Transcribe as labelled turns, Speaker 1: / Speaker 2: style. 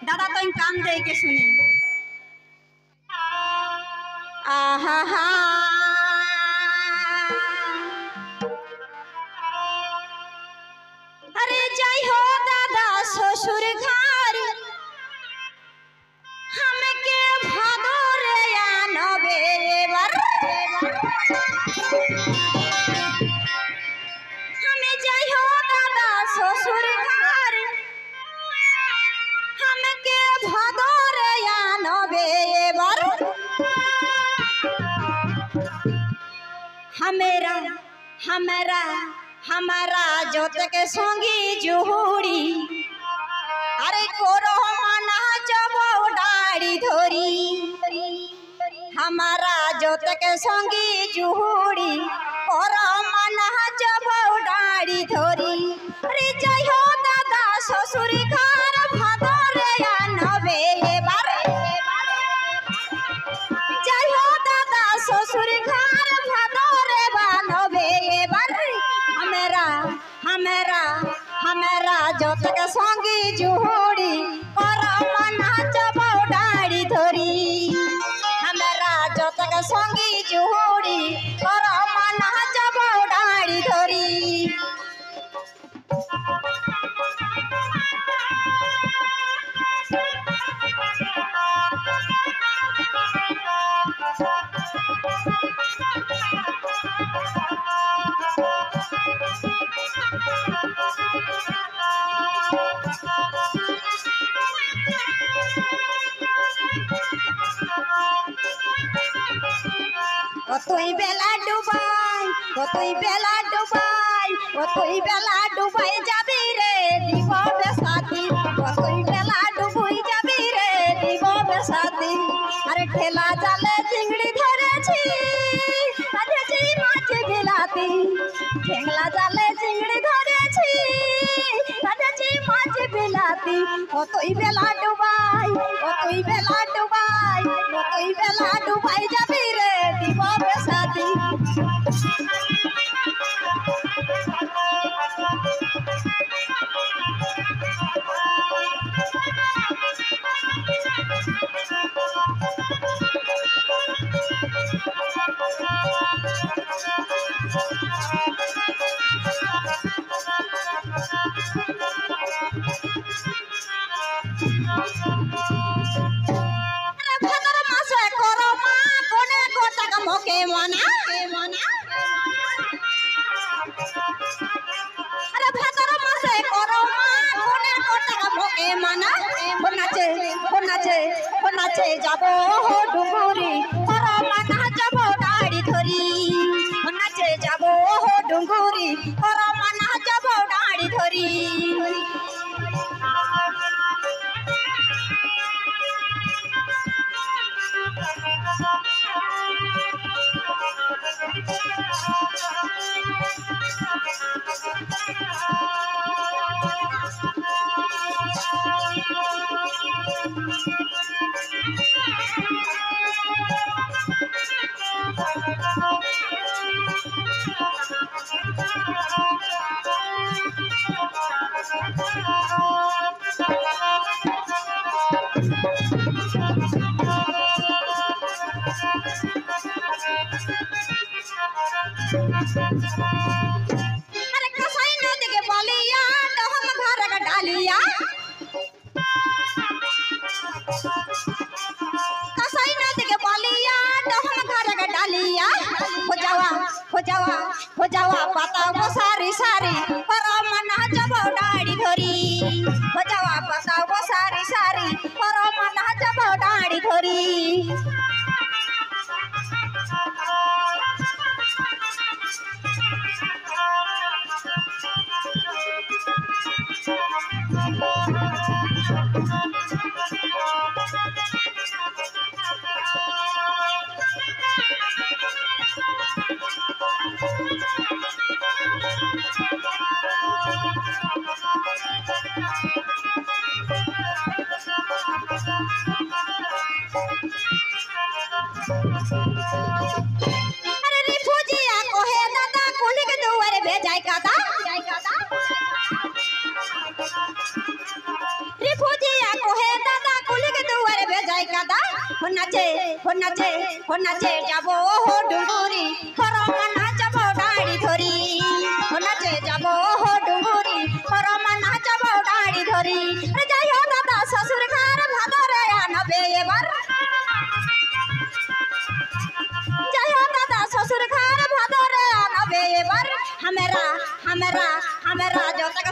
Speaker 1: दादा तो काम दे के सुने आहा हा अरे जय हो दादा ससुर घर हमके भादोर आनबे बर हमें जय हो दादा ससुर घर हमके भादोर आनबे बर हमेरा हमारा हमारा जोत के संगी जुहुड़ी अरे कोरो मना जब डाड़ी धोरी हमारा जोत के संगी जुहुड़ी कोरो मना जब डाड़ी धोरी अरे जय हो दादा ससुर घर भादोर आनबे बर जय हो दादा ससुर घर भादोर आनबे बर हमारा हमारा हमारा जोत के संगी जुहुड़ी और मना जब डाड़ी धोरी हमारा जोत के संगी जुहुड़ी और मना जब डाड़ी धोरी তুই বেলা ডুবাই তুই বেলা ডুবাই তুই বেলা ডুবাই যাবি রে দিব বেসাদি তুই বেলা ডুবুই যাবি রে দিব বেসাদি আরে ঠেলা জালে চিংড়ি ধরেছি ধরেছি মাছ বিলাতি ঠেলা জালে চিংড়ি ধরেছি ধরেছি মাছ বিলাতি তুই বেলা ডুবাই তুই বেলা ডুবাই তুই বেলা ডুবাই যাবি রে দিব বেসাদি নাচে যাব ডুঙ্গুরি পর মানা যাব ডাড়ি ধরি নাচে যাব ডুঙ্গুরি পর মানা যাব ডাড়ি ধরি अरे कसाई नदी के बलिया तो हम घर का डालिया कसाई नदी के बलिया तो हम घर का डालिया हो जावा पता वो सारी सारी पर मना जब डाड़ी धरी हो जावा पता वो सारी सारी पर मना जब डाड़ी धरी নাচে যাবো হো ডুঙ্গুরি হরমা নাচাবো ডাড়ি ধরি নাচে যাবো হো ডুঙ্গুরি হরমা নাচাবো ডাড়ি ধরি যাই হো দাদা শ্বশুর ঘর ভাদরে আনবে এবার যাই হো দাদা শ্বশুর ঘর ভাদরে আনবে এবার हमरा हमरा हमरा जो तक